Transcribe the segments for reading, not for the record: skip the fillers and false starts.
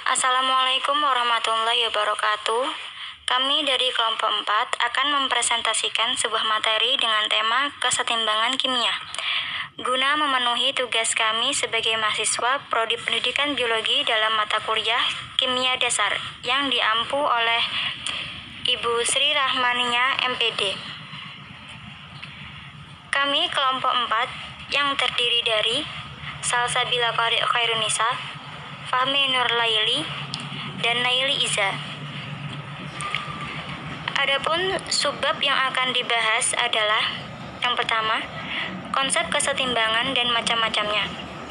Assalamualaikum warahmatullahi wabarakatuh. Kami dari kelompok 4 akan mempresentasikan sebuah materi dengan tema kesetimbangan kimia. Guna memenuhi tugas kami sebagai mahasiswa Prodi Pendidikan Biologi dalam mata kuliah Kimia Dasar yang diampu oleh Ibu Sri Rahmania MPD. Kami kelompok 4 yang terdiri dari Salsabila Khairunisa, Fahmi Nurlaili, dan Naili Iza. Adapun subbab yang akan dibahas adalah yang pertama, konsep kesetimbangan dan macam-macamnya.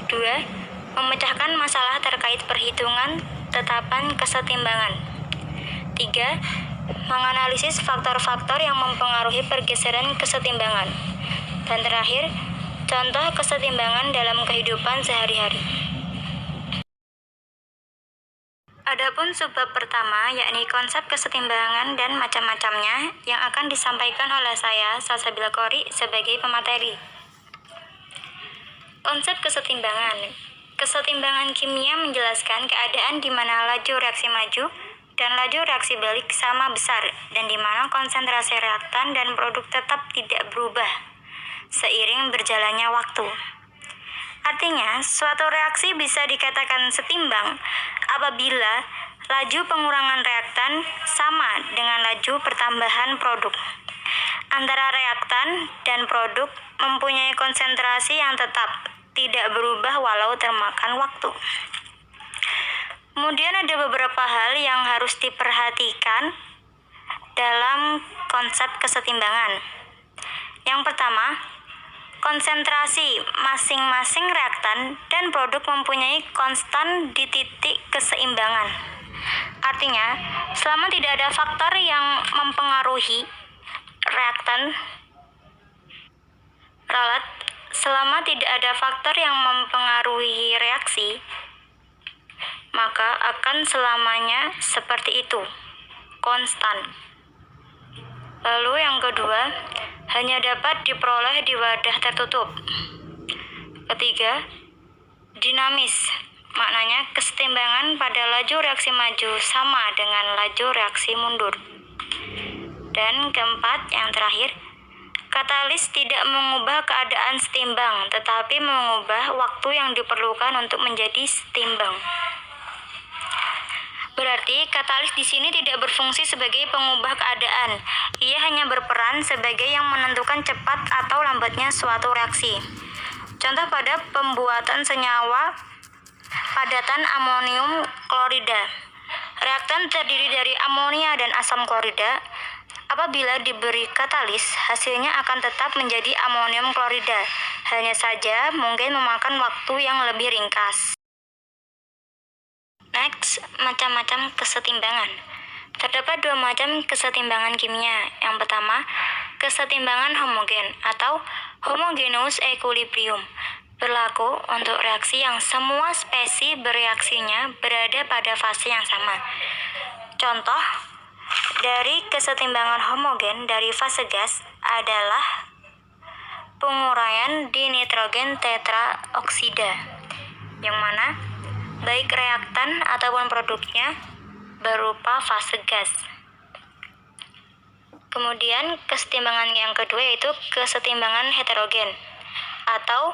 2. Memecahkan masalah terkait perhitungan tetapan kesetimbangan. 3. Menganalisis faktor-faktor yang mempengaruhi pergeseran kesetimbangan. Dan terakhir, contoh kesetimbangan dalam kehidupan sehari-hari. Adapun subbab pertama, yakni konsep kesetimbangan dan macam-macamnya, yang akan disampaikan oleh saya, Salsabila Qori, sebagai pemateri. Konsep kesetimbangan. Kesetimbangan kimia menjelaskan keadaan di mana laju reaksi maju dan laju reaksi balik sama besar, dan di mana konsentrasi reaktan dan produk tetap tidak berubah seiring berjalannya waktu. Artinya, suatu reaksi bisa dikatakan setimbang apabila laju pengurangan reaktan sama dengan laju pertambahan produk. Antara reaktan dan produk mempunyai konsentrasi yang tetap, tidak berubah walau termakan waktu. Kemudian ada beberapa hal yang harus diperhatikan dalam konsep kesetimbangan. Yang pertama, konsentrasi masing-masing reaktan dan produk mempunyai konstan di titik keseimbangan. Artinya, selama tidak ada faktor yang mempengaruhi reaksi, maka akan selamanya seperti itu, konstan. Lalu yang kedua, hanya dapat diperoleh di wadah tertutup. Ketiga, dinamis. Maknanya kesetimbangan pada laju reaksi maju sama dengan laju reaksi mundur. Dan keempat, yang terakhir, katalis tidak mengubah keadaan setimbang, tetapi mengubah waktu yang diperlukan untuk menjadi setimbang. Berarti katalis di sini tidak berfungsi sebagai pengubah keadaan. Ia hanya berperan sebagai yang menentukan cepat atau lambatnya suatu reaksi. Contoh pada pembuatan senyawa padatan amonium klorida. Reaktan terdiri dari amonia dan asam klorida. Apabila diberi katalis, hasilnya akan tetap menjadi amonium klorida. Hanya saja mungkin memakan waktu yang lebih ringkas. Next, macam-macam kesetimbangan. Terdapat dua macam kesetimbangan kimia. Yang pertama, kesetimbangan homogen atau homogeneous equilibrium. Berlaku untuk reaksi yang semua spesies bereaksinya berada pada fase yang sama. Contoh dari kesetimbangan homogen dari fase gas adalah penguraian dinitrogen tetraoksida, yang mana baik reaktan ataupun produknya berupa fase gas. Kemudian kesetimbangan yang kedua yaitu kesetimbangan heterogen atau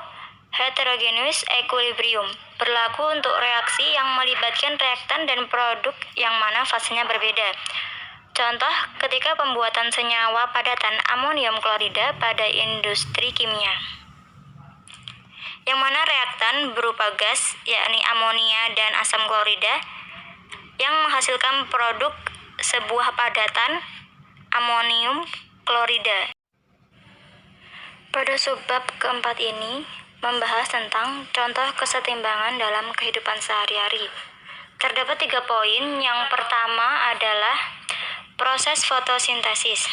heterogeneous equilibrium. Berlaku untuk reaksi yang melibatkan reaktan dan produk yang mana fasenya berbeda. Contoh ketika pembuatan senyawa padatan amonium klorida pada industri kimia, yang mana reaktan berupa gas, yakni amonia dan asam klorida, yang menghasilkan produk sebuah padatan amonium klorida. Pada subbab keempat ini membahas tentang contoh kesetimbangan dalam kehidupan sehari-hari. Terdapat 3 poin. Yang pertama adalah proses fotosintesis.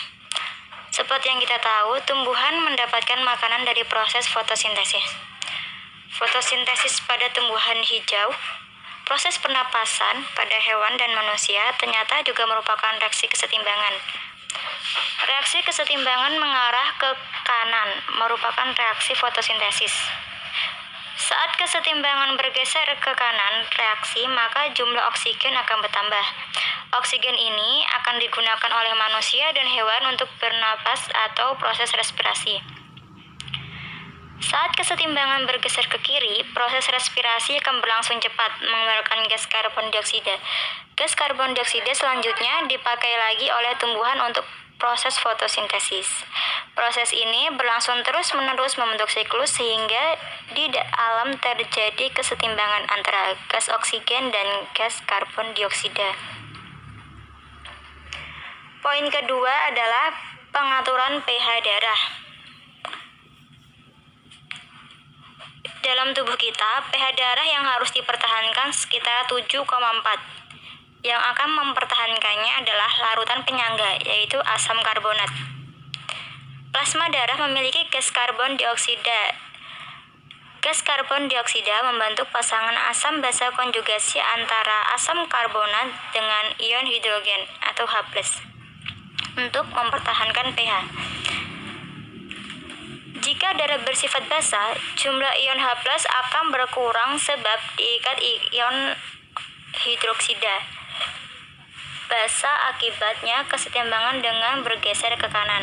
Seperti yang kita tahu, tumbuhan mendapatkan makanan dari proses fotosintesis. Fotosintesis pada tumbuhan hijau, proses pernapasan pada hewan dan manusia ternyata juga merupakan reaksi kesetimbangan. Reaksi kesetimbangan mengarah ke kanan merupakan reaksi fotosintesis. Saat kesetimbangan bergeser ke kanan reaksi, maka jumlah oksigen akan bertambah. Oksigen ini akan digunakan oleh manusia dan hewan untuk bernapas atau proses respirasi. Saat kesetimbangan bergeser ke kiri, proses respirasi akan berlangsung cepat, mengeluarkan gas karbon dioksida. Gas karbon dioksida selanjutnya dipakai lagi oleh tumbuhan untuk proses fotosintesis. Proses ini berlangsung terus-menerus membentuk siklus sehingga di alam terjadi kesetimbangan antara gas oksigen dan gas karbon dioksida. Poin kedua adalah pengaturan pH darah. Dalam tubuh kita, pH darah yang harus dipertahankan sekitar 7,4. Yang akan mempertahankannya adalah larutan penyangga, yaitu asam karbonat. Plasma darah memiliki gas karbon dioksida. Gas karbon dioksida membentuk pasangan asam basa konjugasi antara asam karbonat dengan ion hidrogen atau H+ untuk mempertahankan pH. Jika darah bersifat basa, jumlah ion H+ akan berkurang sebab diikat ion hidroksida. Basa akibatnya kesetimbangan dengan bergeser ke kanan.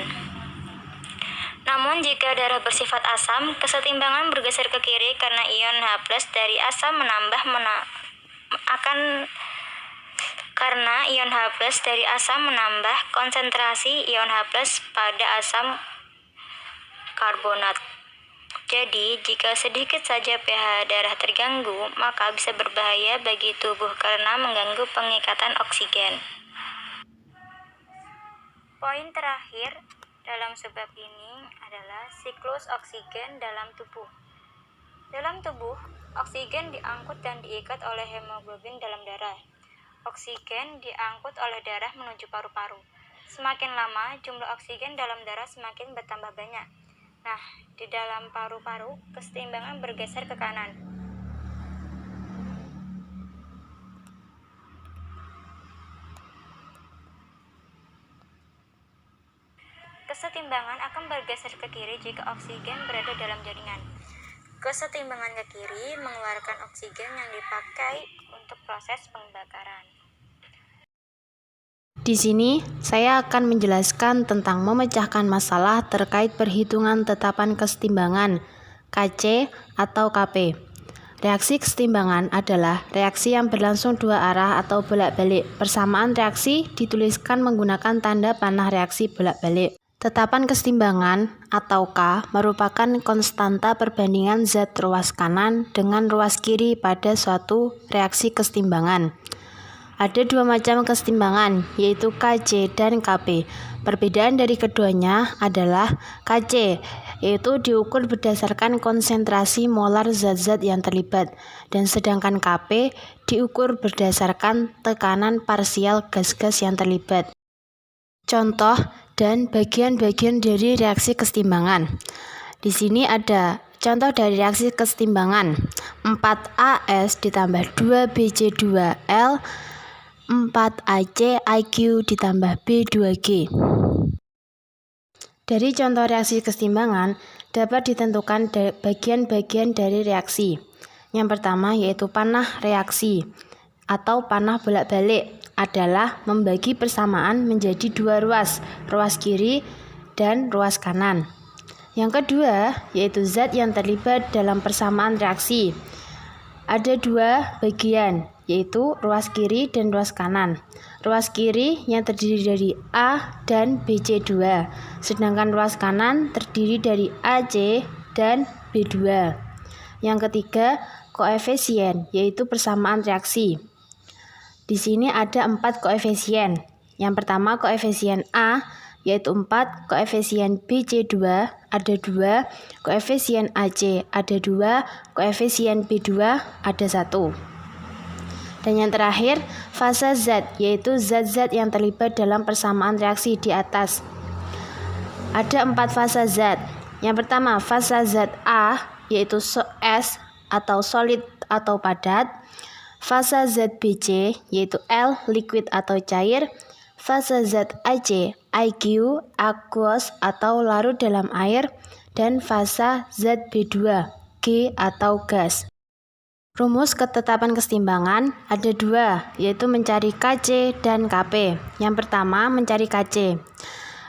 Namun jika darah bersifat asam, kesetimbangan bergeser ke kiri karena ion H+ dari asam menambah konsentrasi ion H+ pada asam karbonat. Jadi, jika sedikit saja pH darah terganggu, maka bisa berbahaya bagi tubuh karena mengganggu pengikatan oksigen. Poin terakhir dalam sebab ini adalah siklus oksigen dalam tubuh. Dalam tubuh, oksigen diangkut dan diikat oleh hemoglobin dalam darah. Oksigen diangkut oleh darah menuju paru-paru. Semakin lama, jumlah oksigen dalam darah semakin bertambah banyak. Nah, di dalam paru-paru, kesetimbangan bergeser ke kanan. Kesetimbangan akan bergeser ke kiri jika oksigen berada dalam jaringan. Kesetimbangan ke kiri mengeluarkan oksigen yang dipakai untuk proses pembakaran. Di sini, saya akan menjelaskan tentang memecahkan masalah terkait perhitungan tetapan kesetimbangan, KC atau KP. Reaksi kesetimbangan adalah reaksi yang berlangsung dua arah atau bolak-balik. Persamaan reaksi dituliskan menggunakan tanda panah reaksi bolak-balik. Tetapan kesetimbangan atau K merupakan konstanta perbandingan zat ruas kanan dengan ruas kiri pada suatu reaksi kesetimbangan. Ada dua macam kesetimbangan, yaitu KC dan KP. Perbedaan dari keduanya adalah KC, yaitu diukur berdasarkan konsentrasi molar zat-zat yang terlibat, dan sedangkan KP diukur berdasarkan tekanan parsial gas-gas yang terlibat. Contoh dan bagian-bagian dari reaksi kesetimbangan. Di sini ada contoh dari reaksi kesetimbangan. 4AS ditambah 2BC2L 4ACIQ ditambah B2G. Dari contoh reaksi kesetimbangan dapat ditentukan bagian-bagian dari reaksi. Yang pertama yaitu panah reaksi atau panah bolak-balik adalah membagi persamaan menjadi dua ruas, ruas kiri dan ruas kanan. Yang kedua yaitu zat yang terlibat dalam persamaan reaksi. Ada dua bagian, yaitu ruas kiri dan ruas kanan. Ruas kiri yang terdiri dari A dan BC2, sedangkan ruas kanan terdiri dari AC dan B2. Yang ketiga, koefisien, yaitu persamaan reaksi. Di sini ada 4 koefisien. Yang pertama koefisien A, yaitu 4, koefisien BC2 ada 2, koefisien AC ada 2, koefisien B2 ada 1. Dan yang terakhir, fasa zat, yaitu zat-zat yang terlibat dalam persamaan reaksi di atas. Ada 4 fasa zat. Yang pertama, fasa zat A, yaitu S atau solid atau padat. Fasa zat BC, yaitu L, liquid atau cair. Fasa zat AC, IQ, aqueous atau larut dalam air. Dan fasa zat B2, G atau gas. Rumus ketetapan kesetimbangan ada dua, yaitu mencari KC dan KP. Yang pertama, mencari KC.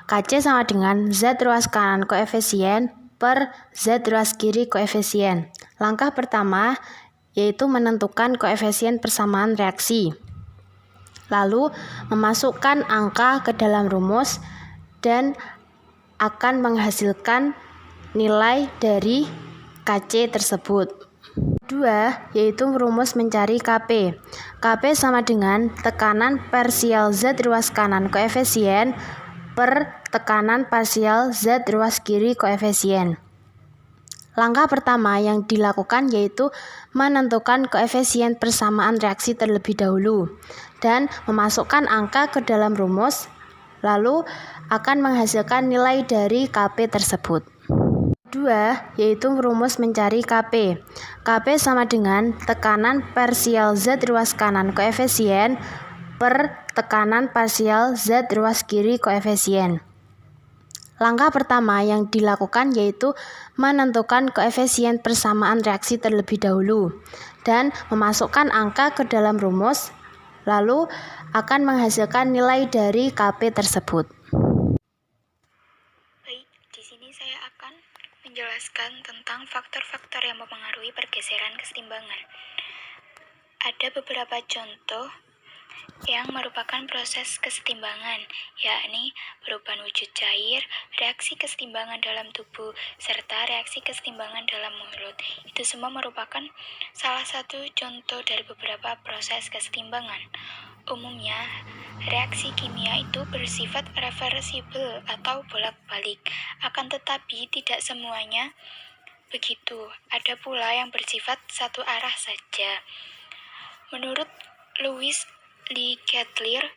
KC sama dengan Z ruas kanan koefisien per Z ruas kiri koefisien. Langkah pertama, yaitu menentukan koefisien persamaan reaksi. Lalu, memasukkan angka ke dalam rumus dan akan menghasilkan nilai dari KC tersebut. Kedua, yaitu rumus mencari KP. KP sama dengan tekanan parsial Z ruas kanan koefisien per tekanan parsial Z ruas kiri koefisien. Langkah pertama yang dilakukan yaitu menentukan koefisien persamaan reaksi terlebih dahulu dan memasukkan angka ke dalam rumus, lalu akan menghasilkan nilai dari KP tersebut. Kedua, yaitu rumus mencari KP. KP sama dengan tekanan parsial Z ruas kanan koefisien per tekanan parsial Z ruas kiri koefisien. Langkah pertama yang dilakukan yaitu menentukan koefisien persamaan reaksi terlebih dahulu dan memasukkan angka ke dalam rumus, lalu akan menghasilkan nilai dari KP tersebut. Di sini saya akan menjelaskan tentang faktor-faktor yang mempengaruhi pergeseran kesetimbangan. Ada beberapa contoh yang merupakan proses kesetimbangan, yakni perubahan wujud cair, reaksi kesetimbangan dalam tubuh, serta reaksi kesetimbangan dalam mulut. Itu semua merupakan salah satu contoh dari beberapa proses kesetimbangan. Umumnya, reaksi kimia itu bersifat reversibel atau bolak-balik. Akan tetapi, tidak semuanya begitu. Ada pula yang bersifat satu arah saja. Menurut Louis Leclerc,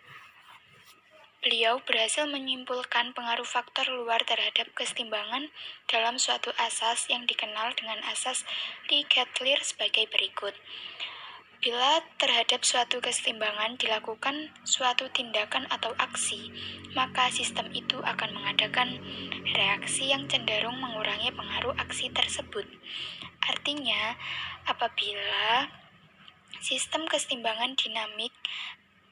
beliau berhasil menyimpulkan pengaruh faktor luar terhadap kesetimbangan dalam suatu asas yang dikenal dengan asas Leclerc sebagai berikut. Bila terhadap suatu kesetimbangan dilakukan suatu tindakan atau aksi, maka sistem itu akan mengadakan reaksi yang cenderung mengurangi pengaruh aksi tersebut. Artinya, apabila sistem kesetimbangan dinamik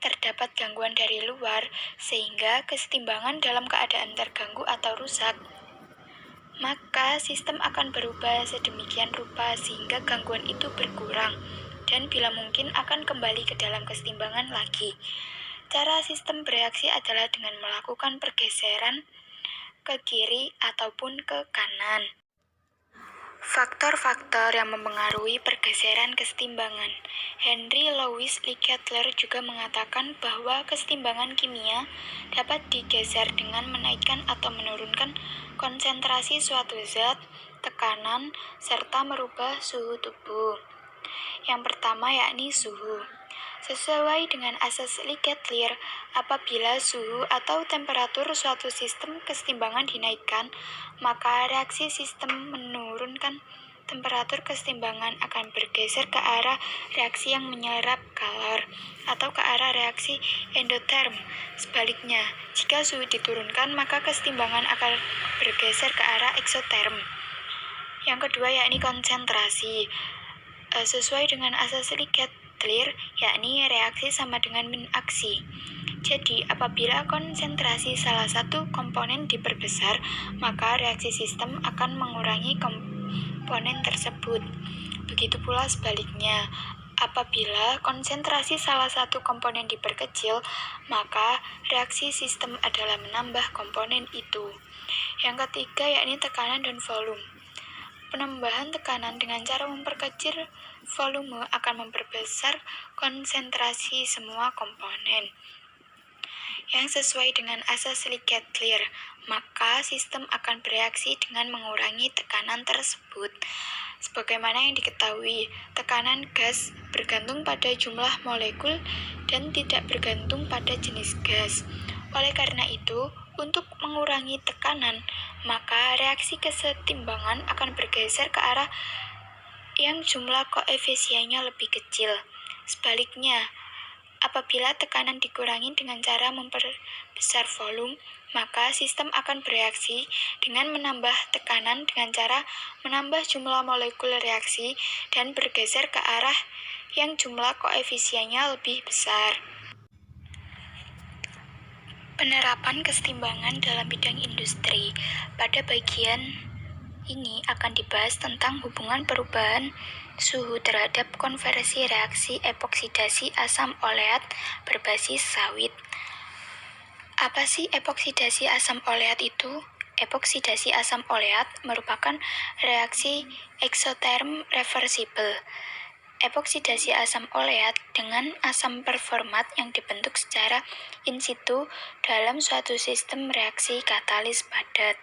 terdapat gangguan dari luar, sehingga kesetimbangan dalam keadaan terganggu atau rusak, maka sistem akan berubah sedemikian rupa sehingga gangguan itu berkurang dan bila mungkin akan kembali ke dalam kesetimbangan lagi. Cara sistem bereaksi adalah dengan melakukan pergeseran ke kiri ataupun ke kanan. Faktor-faktor yang mempengaruhi pergeseran kesetimbangan. Henry Louis Leclerc juga mengatakan bahwa kesetimbangan kimia dapat digeser dengan menaikkan atau menurunkan konsentrasi suatu zat, tekanan, serta merubah suhu tubuh. Yang pertama yakni suhu. Sesuai dengan asas Leclerc, apabila suhu atau temperatur suatu sistem kesetimbangan dinaikkan, maka reaksi sistem menurunkan temperatur kesetimbangan akan bergeser ke arah reaksi yang menyerap kalor atau ke arah reaksi endoterm. Sebaliknya, jika suhu diturunkan, maka kesetimbangan akan bergeser ke arah eksoterm. Yang kedua yakni konsentrasi. Sesuai dengan asas Leclerc, yakni reaksi sama dengan min aksi. Jadi, apabila konsentrasi salah satu komponen diperbesar, maka reaksi sistem akan mengurangi komponen tersebut. Begitu pula sebaliknya, apabila konsentrasi salah satu komponen diperkecil, maka reaksi sistem adalah menambah komponen itu. Yang ketiga yakni tekanan dan volume. Penambahan tekanan dengan cara memperkecil volume akan memperbesar konsentrasi semua komponen. Yang sesuai dengan asas Leclerc, maka sistem akan bereaksi dengan mengurangi tekanan tersebut. Sebagaimana yang diketahui, tekanan gas bergantung pada jumlah molekul dan tidak bergantung pada jenis gas. Oleh karena itu, untuk mengurangi tekanan, maka reaksi kesetimbangan akan bergeser ke arah yang jumlah koefisiennya lebih kecil. Sebaliknya, Apabila tekanan dikurangi dengan cara memperbesar volume, maka sistem akan bereaksi dengan menambah tekanan dengan cara menambah jumlah molekul reaksi dan bergeser ke arah yang jumlah koefisiennya lebih besar. Penerapan kesetimbangan dalam bidang industri. Pada bagian ini akan dibahas tentang hubungan perubahan suhu terhadap konversi reaksi epoksidasi asam oleat berbasis sawit. Apa sih epoksidasi asam oleat itu? Epoksidasi asam oleat merupakan reaksi eksoterm reversibel. Epoksidasi asam oleat dengan asam performat yang dibentuk secara in situ dalam suatu sistem reaksi katalis padat.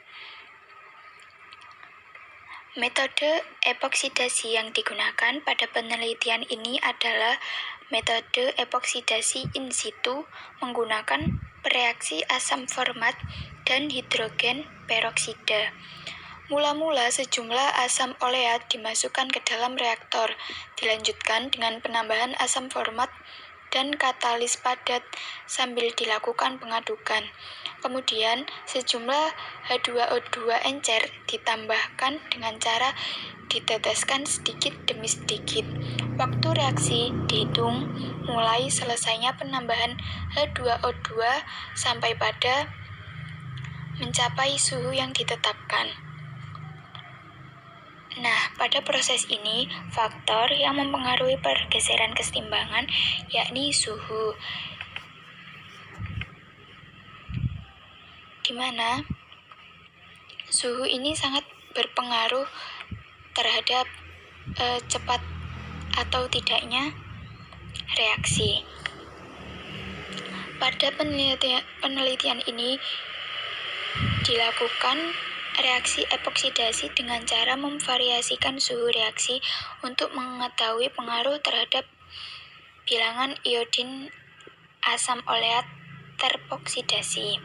Metode epoksidasi yang digunakan pada penelitian ini adalah metode epoksidasi in situ menggunakan reaksi asam format dan hidrogen peroksida. Mula-mula sejumlah asam oleat dimasukkan ke dalam reaktor, dilanjutkan dengan penambahan asam format dan katalis padat sambil dilakukan pengadukan. Kemudian sejumlah H2O2 encer ditambahkan dengan cara diteteskan sedikit demi sedikit. Waktu reaksi dihitung mulai selesainya penambahan H2O2 sampai pada mencapai suhu yang ditetapkan. Nah, pada proses ini, faktor yang mempengaruhi pergeseran kesetimbangan yakni suhu, di mana suhu ini sangat berpengaruh terhadap cepat atau tidaknya reaksi. Pada penelitian ini dilakukan reaksi epoksidasi dengan cara memvariasikan suhu reaksi untuk mengetahui pengaruh terhadap bilangan iodin asam oleat terpoksidasi.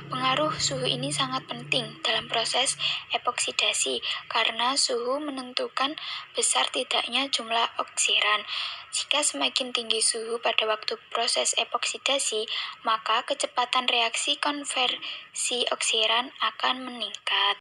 Pengaruh suhu ini sangat penting dalam proses epoksidasi karena suhu menentukan besar tidaknya jumlah oksiran. Jika semakin tinggi suhu pada waktu proses epoksidasi, maka kecepatan reaksi konversi oksiran akan meningkat.